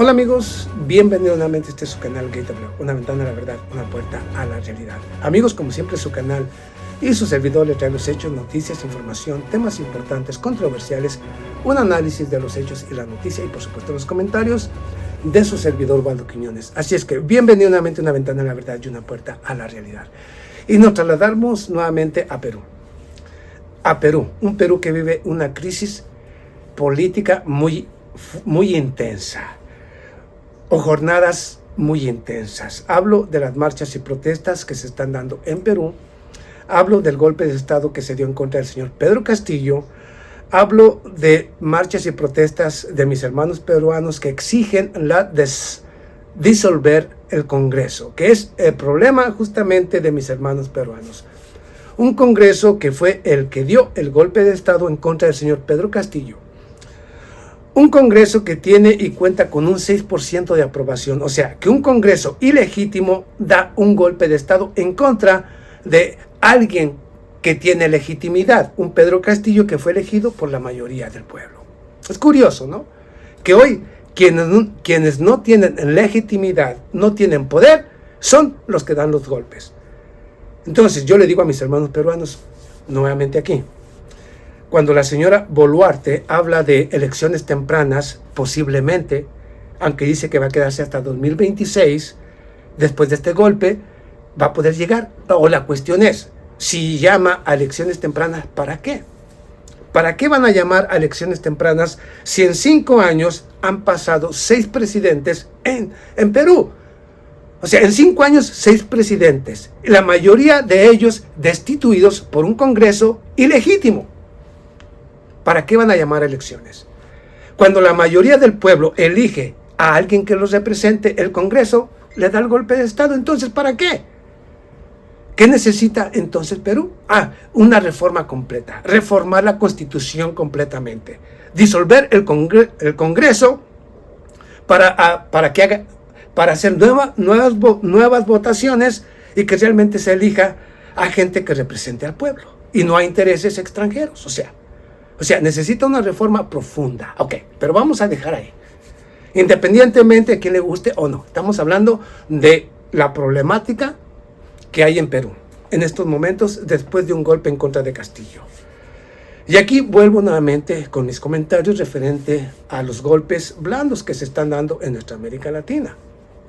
Hola amigos, bienvenidos nuevamente a este su canal Gateblog, una ventana a la verdad, una puerta a la realidad. Amigos, como siempre su canal y su servidor le trae los hechos, noticias, información, temas importantes, controversiales, un análisis de los hechos y la noticia y por supuesto los comentarios de su servidor Waldo Quiñones. Así es que bienvenido nuevamente a una ventana a la verdad y una puerta a la realidad. Y nos trasladamos nuevamente a Perú. Un Perú que vive una crisis política muy intensa, o jornadas muy intensas. Hablo de las marchas y protestas que se están dando en Perú, hablo del golpe de Estado que se dio en contra del señor Pedro Castillo, hablo de marchas y protestas de mis hermanos peruanos que exigen disolver el Congreso, que es el problema justamente de mis hermanos peruanos. Un Congreso que fue el que dio el golpe de Estado en contra del señor Pedro Castillo. Un Congreso que tiene y cuenta con un 6% de aprobación, o sea, que un Congreso ilegítimo da un golpe de Estado en contra de alguien que tiene legitimidad, un Pedro Castillo que fue elegido por la mayoría del pueblo. Es curioso, ¿no? Que hoy quienes no tienen legitimidad, no tienen poder, son los que dan los golpes. Entonces yo le digo a mis hermanos peruanos, nuevamente aquí, cuando la señora Boluarte habla de elecciones tempranas, posiblemente, aunque dice que va a quedarse hasta 2026, después de este golpe, va a poder llegar. O la cuestión es, si llama a elecciones tempranas, ¿para qué? ¿Para qué van a llamar a elecciones tempranas si en 5 años han pasado 6 presidentes en Perú? O sea, en 5 años, 6 presidentes, la mayoría de ellos destituidos por un Congreso ilegítimo. ¿Para qué van a llamar a elecciones? Cuando la mayoría del pueblo elige a alguien que los represente, el Congreso le da el golpe de Estado. Entonces, ¿para qué? ¿Qué necesita entonces Perú? Una reforma completa. Reformar la Constitución completamente. Disolver el Congreso para hacer nuevas votaciones y que realmente se elija a gente que represente al pueblo y no a intereses extranjeros. O sea, necesita una reforma profunda. Ok, pero vamos a dejar ahí. Independientemente de quién le guste o no. Estamos hablando de la problemática que hay en Perú en estos momentos después de un golpe en contra de Castillo. Y aquí vuelvo nuevamente con mis comentarios referente a los golpes blandos que se están dando en nuestra América Latina.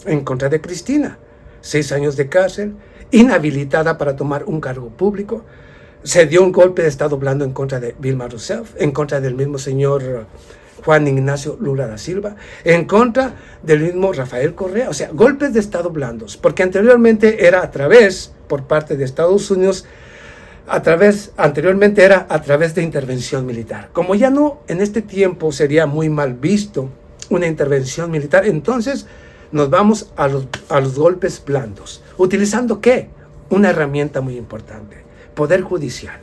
En contra de Cristina. 6 años de cárcel, inhabilitada para tomar un cargo público. Se dio un golpe de Estado blando en contra de Dilma Rousseff, en contra del mismo señor Juan Ignacio Lula da Silva, en contra del mismo Rafael Correa. O sea, golpes de Estado blandos, porque anteriormente era por parte de Estados Unidos, anteriormente era a través de intervención militar. Como ya no, en este tiempo sería muy mal visto una intervención militar, entonces nos vamos a los golpes blandos. ¿Utilizando qué? Una herramienta muy importante. Poder judicial,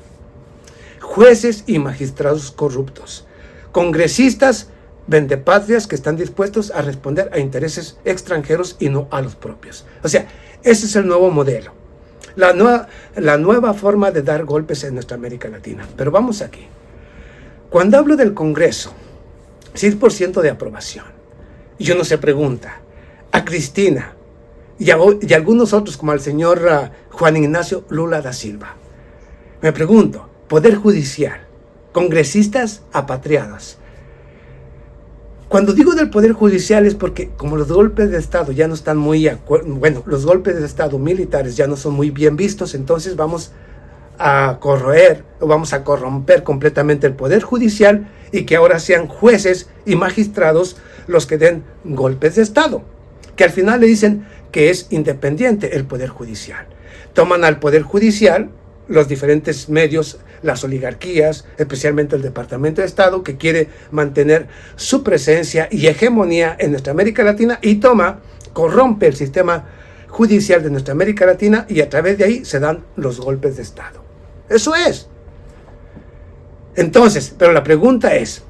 jueces y magistrados corruptos, congresistas vendepatrias que están dispuestos a responder a intereses extranjeros y no a los propios. O sea, ese es el nuevo modelo, la nueva forma de dar golpes en nuestra América Latina. Pero vamos aquí. Cuando hablo del Congreso, 6% de aprobación, y uno se pregunta, a Cristina y algunos otros como al señor Juan Ignacio Lula da Silva, me pregunto, Poder Judicial, congresistas apatriados. Cuando digo del Poder Judicial es porque como los golpes de Estado ya no están los golpes de Estado militares ya no son muy bien vistos, entonces vamos a corromper completamente el Poder Judicial y que ahora sean jueces y magistrados los que den golpes de Estado, que al final le dicen que es independiente el Poder Judicial. Toman al Poder Judicial los diferentes medios, las oligarquías, especialmente el Departamento de Estado, que quiere mantener su presencia y hegemonía en nuestra América Latina y corrompe el sistema judicial de nuestra América Latina y a través de ahí se dan los golpes de Estado. Eso es. Entonces, pero la pregunta es,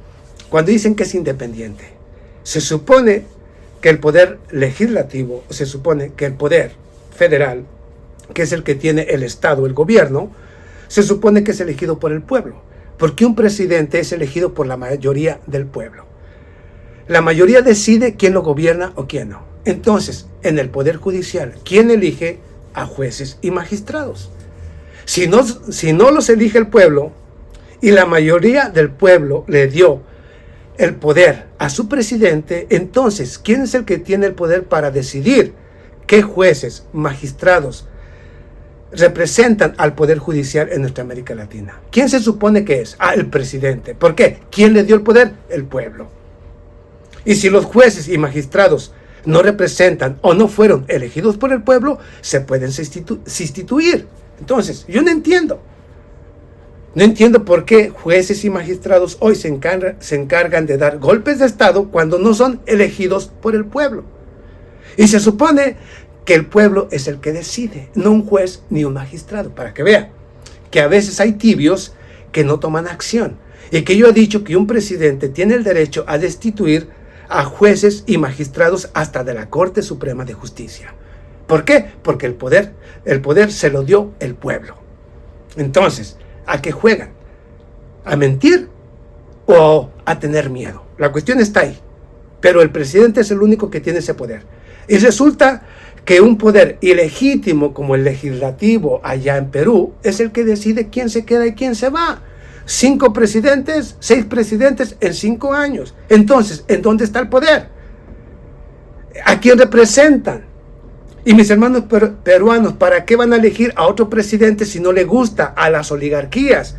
cuando dicen que es independiente, se supone que el poder legislativo, se supone que el poder federal, que es el que tiene el Estado, el gobierno, se supone que es elegido por el pueblo, porque un presidente es elegido por la mayoría del pueblo. La mayoría decide quién lo gobierna o quién no. Entonces, en el Poder Judicial, ¿quién elige a jueces y magistrados? Si no los elige el pueblo, y la mayoría del pueblo le dio el poder a su presidente, entonces, ¿quién es el que tiene el poder para decidir qué jueces, magistrados representan al Poder Judicial en nuestra América Latina? ¿Quién se supone que es? El presidente. ¿Por qué? ¿Quién le dio el poder? El pueblo. Y si los jueces y magistrados no representan o no fueron elegidos por el pueblo, se pueden sustituir. Entonces, yo no entiendo. No entiendo por qué jueces y magistrados hoy se encargan de dar golpes de Estado cuando no son elegidos por el pueblo. Y se supone que el pueblo es el que decide, no un juez ni un magistrado, para que vea que a veces hay tibios que no toman acción. Y que yo he dicho que un presidente tiene el derecho a destituir a jueces y magistrados hasta de la Corte Suprema de Justicia. ¿Por qué? Porque el poder se lo dio el pueblo. Entonces, ¿a qué juegan? ¿A mentir o a tener miedo? La cuestión está ahí. Pero el presidente es el único que tiene ese poder. Y resulta que un poder ilegítimo como el legislativo allá en Perú es el que decide quién se queda y quién se va. 5 presidentes, 6 presidentes en 5 años. Entonces, ¿en dónde está el poder? ¿A quién representan? Y mis hermanos peruanos, ¿para qué van a elegir a otro presidente si no le gusta a las oligarquías,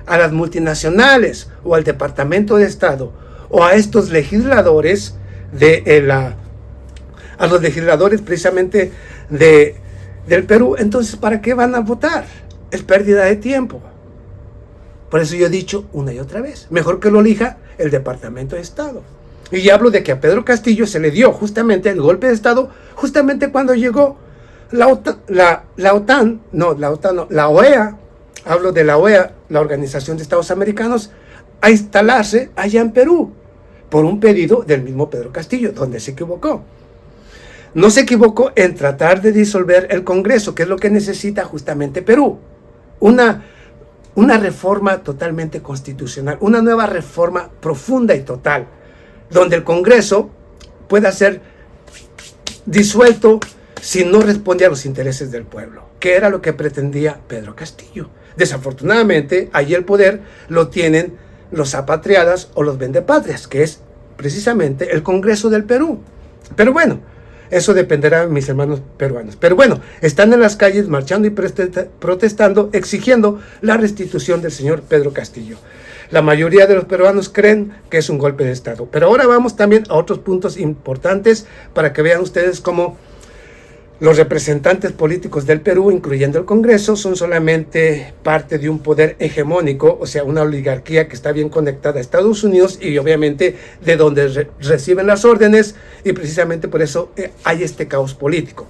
a las multinacionales o al Departamento de Estado o a estos legisladores a los legisladores precisamente del Perú? Entonces, ¿para qué van a votar? Es pérdida de tiempo. Por eso yo he dicho una y otra vez, mejor que lo elija el Departamento de Estado. Y hablo de que a Pedro Castillo se le dio justamente el golpe de Estado, justamente cuando llegó la OEA, hablo de la OEA, la Organización de Estados Americanos, a instalarse allá en Perú, por un pedido del mismo Pedro Castillo, donde se equivocó. No se equivocó en tratar de disolver el Congreso, que es lo que necesita justamente Perú. Una reforma totalmente constitucional, una nueva reforma profunda y total, donde el Congreso pueda ser disuelto si no responde a los intereses del pueblo, que era lo que pretendía Pedro Castillo. Desafortunadamente, allí el poder lo tienen los apatriadas o los vendepatrias, que es precisamente el Congreso del Perú. Pero bueno, eso dependerá de mis hermanos peruanos. Pero bueno, están en las calles marchando y protestando, exigiendo la restitución del señor Pedro Castillo. La mayoría de los peruanos creen que es un golpe de Estado. Pero ahora vamos también a otros puntos importantes para que vean ustedes cómo los representantes políticos del Perú, incluyendo el Congreso, son solamente parte de un poder hegemónico, o sea, una oligarquía que está bien conectada a Estados Unidos y obviamente de donde reciben las órdenes, y precisamente por eso hay este caos político.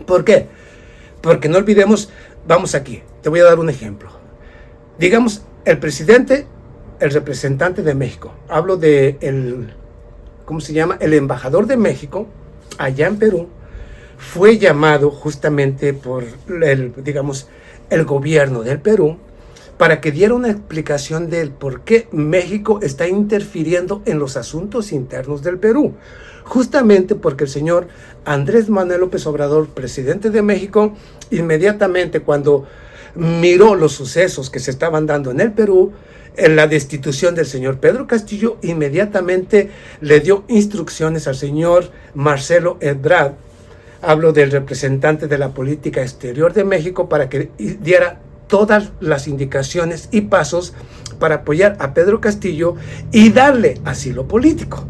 ¿Por qué? Porque no olvidemos, vamos aquí, te voy a dar un ejemplo. Digamos, el presidente, el representante de México, hablo de ¿cómo se llama? El embajador de México allá en Perú, fue llamado justamente por el gobierno del Perú para que diera una explicación del por qué México está interfiriendo en los asuntos internos del Perú. Justamente porque el señor Andrés Manuel López Obrador, presidente de México, inmediatamente cuando miró los sucesos que se estaban dando en el Perú, en la destitución del señor Pedro Castillo, inmediatamente le dio instrucciones al señor Marcelo Ebrard, hablo del representante de la política exterior de México, para que diera todas las indicaciones y pasos para apoyar a Pedro Castillo y darle asilo político.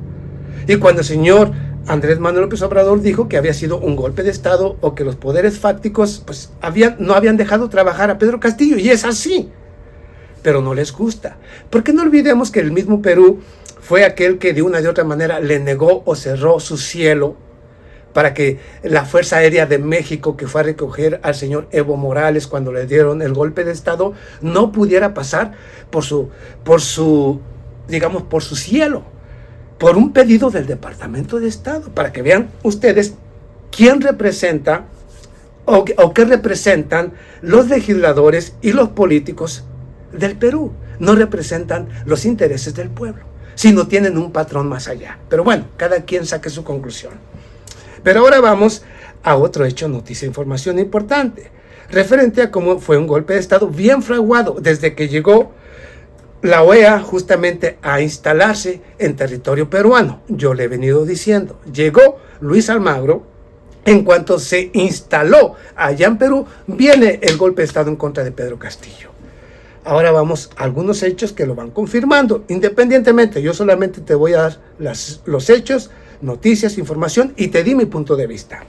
Y cuando el señor Andrés Manuel López Obrador dijo que había sido un golpe de Estado o que los poderes fácticos pues, no habían dejado trabajar a Pedro Castillo, y es así, pero no les gusta, porque no olvidemos que el mismo Perú fue aquel que de una u otra manera le negó o cerró su cielo para que la Fuerza Aérea de México, que fue a recoger al señor Evo Morales cuando le dieron el golpe de Estado, no pudiera pasar por su cielo, por un pedido del Departamento de Estado, para que vean ustedes quién representa o qué representan los legisladores y los políticos del Perú. No representan los intereses del pueblo. si no tienen un patrón más allá. Pero bueno, cada quien saque su conclusión. Pero ahora vamos a otro hecho, noticia, información importante, referente a cómo fue un golpe de Estado bien fraguado desde que llegó la OEA justamente a instalarse en territorio peruano. Yo le he venido diciendo, llegó Luis Almagro, en cuanto se instaló allá en Perú, viene el golpe de Estado en contra de Pedro Castillo. Ahora vamos a algunos hechos que lo van confirmando, independientemente, yo solamente te voy a dar los hechos, noticias, información, y te di mi punto de vista.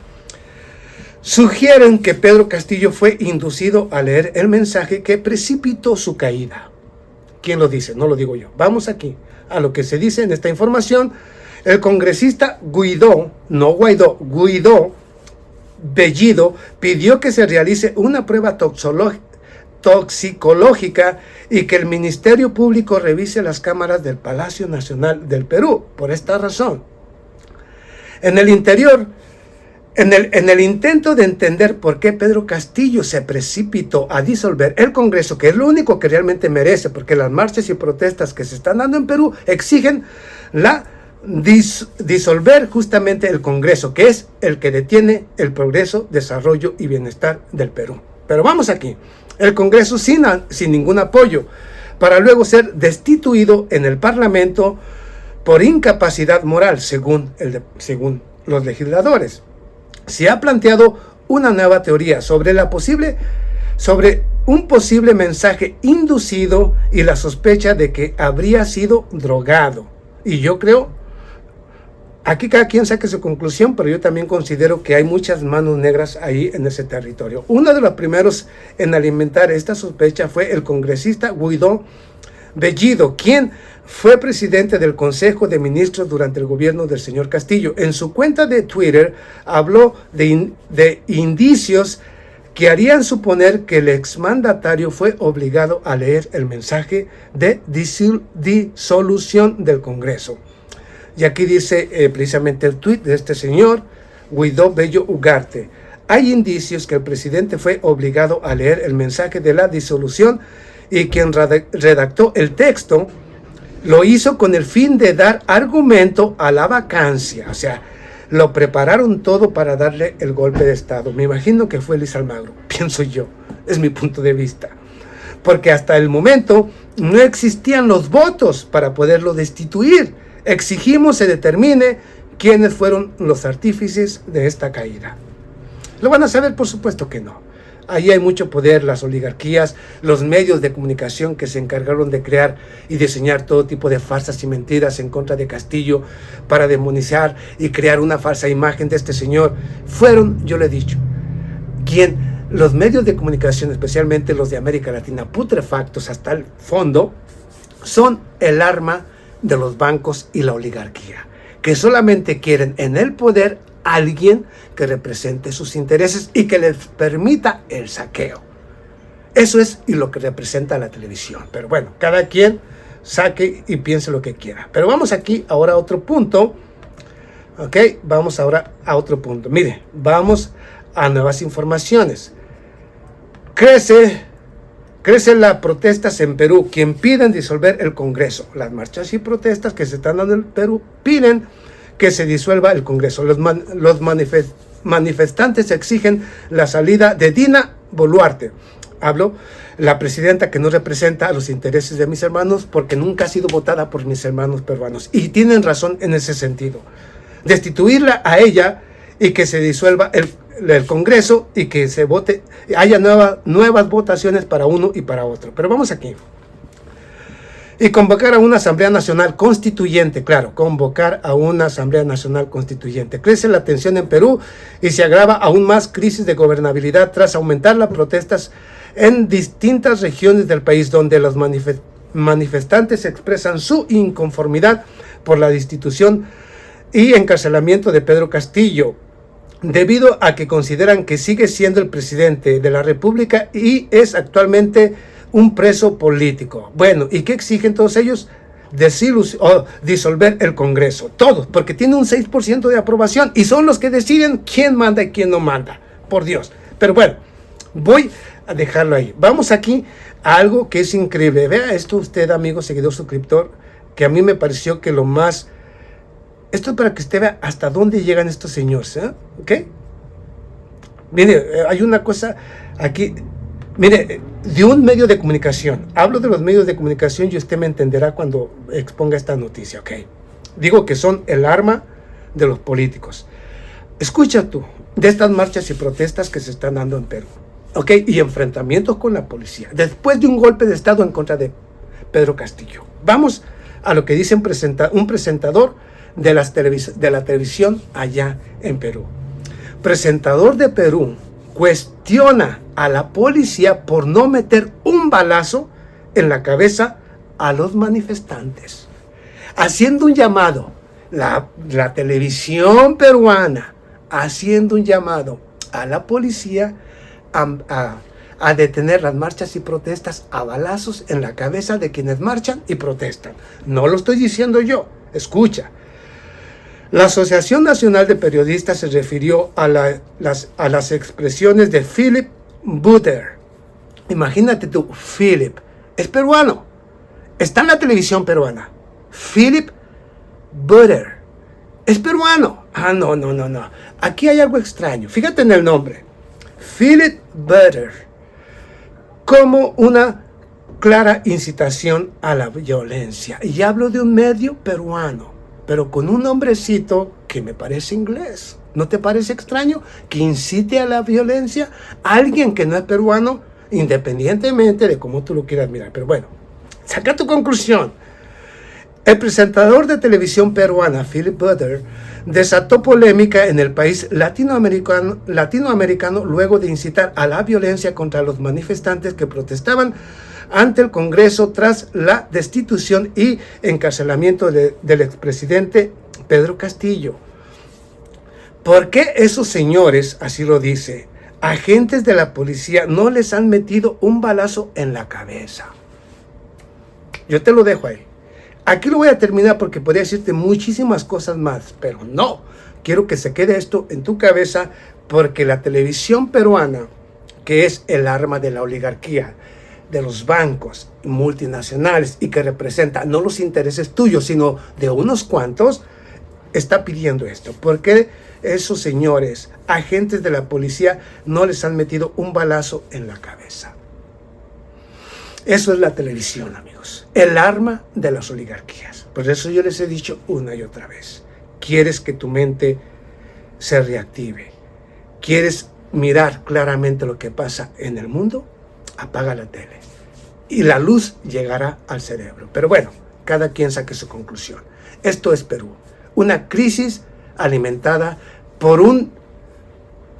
Sugieren que Pedro Castillo fue inducido a leer el mensaje que precipitó su caída. ¿Quién lo dice? No lo digo yo. Vamos aquí a lo que se dice en esta información. El congresista Guaidó Bellido pidió que se realice una prueba toxicológica y que el Ministerio Público revise las cámaras del Palacio Nacional del Perú. Por esta razón, en el intento de entender por qué Pedro Castillo se precipitó a disolver el Congreso, que es lo único que realmente merece, porque las marchas y protestas que se están dando en Perú exigen disolver justamente el Congreso, que es el que detiene el progreso, desarrollo y bienestar del Perú. Pero vamos aquí, el Congreso sin ningún apoyo, para luego ser destituido en el Parlamento por incapacidad moral, según los legisladores. Se ha planteado una nueva teoría sobre un posible mensaje inducido y la sospecha de que habría sido drogado. Y yo creo, aquí cada quien saque su conclusión, pero yo también considero que hay muchas manos negras ahí en ese territorio. Uno de los primeros en alimentar esta sospecha fue el congresista Guaidó Bellido, quien fue presidente del Consejo de Ministros durante el gobierno del señor Castillo. En su cuenta de Twitter habló de indicios que harían suponer que el exmandatario fue obligado a leer el mensaje de disolución del Congreso. Y aquí dice precisamente el tuit de este señor, Guaidó Bello Ugarte. Hay indicios que el presidente fue obligado a leer el mensaje de la disolución y quien redactó el texto lo hizo con el fin de dar argumento a la vacancia. O sea, lo prepararon todo para darle el golpe de Estado. Me imagino que fue Luis Almagro, pienso yo, es mi punto de vista. Porque hasta el momento no existían los votos para poderlo destituir. Exigimos se determine quiénes fueron los artífices de esta caída. ¿Lo van a saber? Por supuesto que no. Ahí hay mucho poder, las oligarquías, los medios de comunicación que se encargaron de crear y diseñar todo tipo de farsas y mentiras en contra de Castillo para demonizar y crear una falsa imagen de este señor. Fueron, yo le he dicho, los medios de comunicación, especialmente los de América Latina, putrefactos hasta el fondo, son el arma de los bancos y la oligarquía, que solamente quieren en el poder alguien que represente sus intereses y que les permita el saqueo. Eso es y lo que representa la televisión. Pero bueno, cada quien saque y piense lo que quiera. Pero vamos aquí ahora a otro punto. Ok, vamos ahora a otro punto. Mire, vamos a nuevas informaciones. Crecen las protestas en Perú, quien piden disolver el Congreso. Las marchas y protestas que se están dando en Perú piden que se disuelva el Congreso. Los manifestantes exigen la salida de Dina Boluarte. Hablo, la presidenta que no representa a los intereses de mis hermanos porque nunca ha sido votada por mis hermanos peruanos. Y tienen razón en ese sentido. Destituirla a ella y que se disuelva el Congreso y que se vote, haya nuevas votaciones para uno y para otro. Pero vamos aquí. Y convocar a una Asamblea Nacional Constituyente, claro, convocar a una Asamblea Nacional Constituyente. Crece la tensión en Perú y se agrava aún más crisis de gobernabilidad tras aumentar las protestas en distintas regiones del país, donde los manifestantes expresan su inconformidad por la destitución y encarcelamiento de Pedro Castillo, debido a que consideran que sigue siendo el presidente de la República y es actualmente un preso político. Bueno, ¿y qué exigen todos ellos? Disolver el Congreso. Todos, porque tiene un 6% de aprobación y son los que deciden quién manda y quién no manda. Por Dios. Pero bueno, voy a dejarlo ahí. Vamos aquí a algo que es increíble. Vea esto usted, amigo, seguidor, suscriptor. que a mí me pareció que lo más... Esto es para que usted vea hasta dónde llegan estos señores, ¿ok? Mire, hay una cosa aquí, mire, de un medio de comunicación, hablo de los medios de comunicación y usted me entenderá cuando exponga esta noticia, ¿ok? Digo que son el arma de los políticos. Escucha tú, de estas marchas y protestas que se están dando en Perú, ¿ok? Y enfrentamientos con la policía, después de un golpe de Estado en contra de Pedro Castillo. Vamos a lo que dice un presentador de la televisión allá en Perú. Presentador de Perú cuestiona a la policía por no meter un balazo en la cabeza a los manifestantes, haciendo un llamado, la televisión peruana haciendo un llamado a la policía a detener las marchas y protestas a balazos en la cabeza de quienes marchan y protestan. No lo estoy diciendo yo, escucha. La Asociación Nacional de Periodistas se refirió a las expresiones de Philip Butter. Imagínate tú, Philip, es peruano, está en la televisión peruana. Philip Butter, es peruano. No. Aquí hay algo extraño. Fíjate en el nombre. Philip Butter, como una clara incitación a la violencia. Y hablo de un medio peruano, pero con un nombrecito que me parece inglés. ¿No te parece extraño que incite a la violencia a alguien que no es peruano, independientemente de cómo tú lo quieras mirar? Pero bueno, saca tu conclusión. El presentador de televisión peruana, Philip Butter, desató polémica en el país latinoamericano luego de incitar a la violencia contra los manifestantes que protestaban ante el Congreso tras la destitución y encarcelamiento del expresidente Pedro Castillo. ¿Por qué esos señores, así lo dice, agentes de la policía no les han metido un balazo en la cabeza? Yo te lo dejo ahí. Aquí lo voy a terminar porque podría decirte muchísimas cosas más, pero no. Quiero que se quede esto en tu cabeza porque la televisión peruana, que es el arma de la oligarquía, de los bancos multinacionales y que representa no los intereses tuyos, sino de unos cuantos, está pidiendo esto. ¿Por qué esos señores, agentes de la policía, no les han metido un balazo en la cabeza? Eso es la televisión, amigos. El arma de las oligarquías. Por eso yo les he dicho una y otra vez. ¿Quieres que tu mente se reactive? ¿Quieres mirar claramente lo que pasa en el mundo? Apaga la tele. Y la luz llegará al cerebro. Pero bueno, cada quien saque su conclusión. Esto es Perú. Una crisis alimentada por un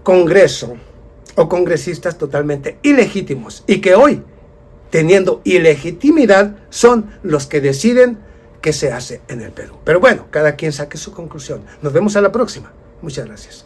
Congreso o congresistas totalmente ilegítimos y que hoy, teniendo ilegitimidad, son los que deciden qué se hace en el Perú. Pero bueno, cada quien saque su conclusión. Nos vemos a la próxima. Muchas gracias.